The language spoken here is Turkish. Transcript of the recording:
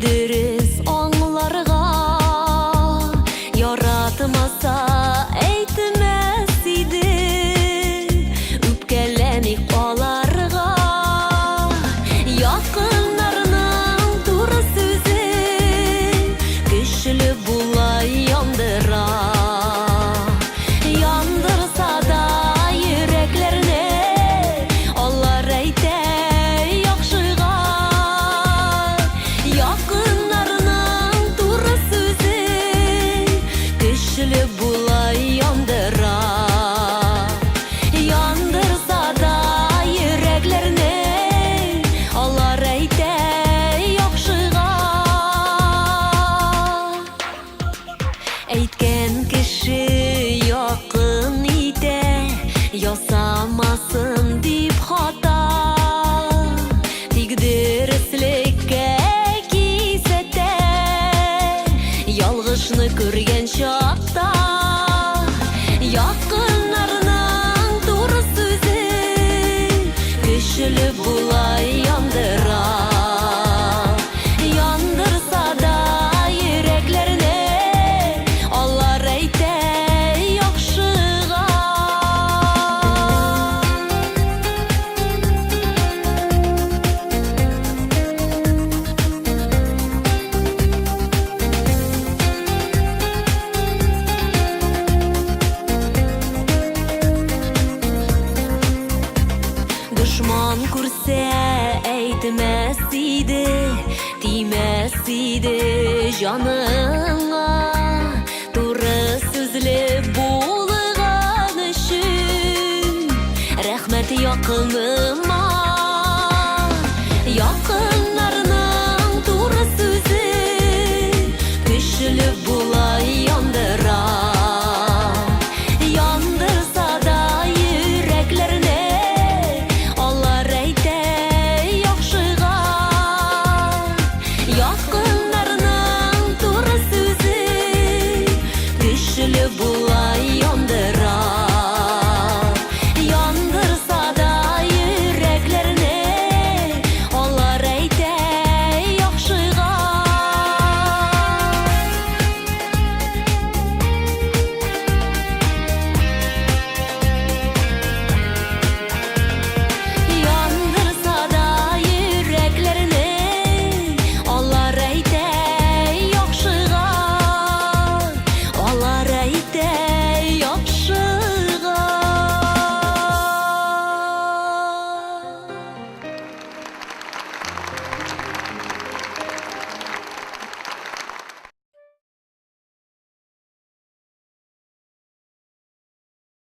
Dürüs onlarga yaratmasa eytmez idi üpkelenip olarga yakınlarının turu sözü güçlü bulay yandıra yandırsa da yüreklerine onlar eyte bulay yandıra yandırsa da yüreklerine onlar eyte yakşıga eytken kişi yakın ide yasamasın dip hata tigdirislikke kisete yalgışını görgen şakta yakınlarının doğru sözü güçlü bulay yandıra yandırsa da yüreklerine onlar eyte yakşıga düşman kurse eytmez idi, tiymez idi canım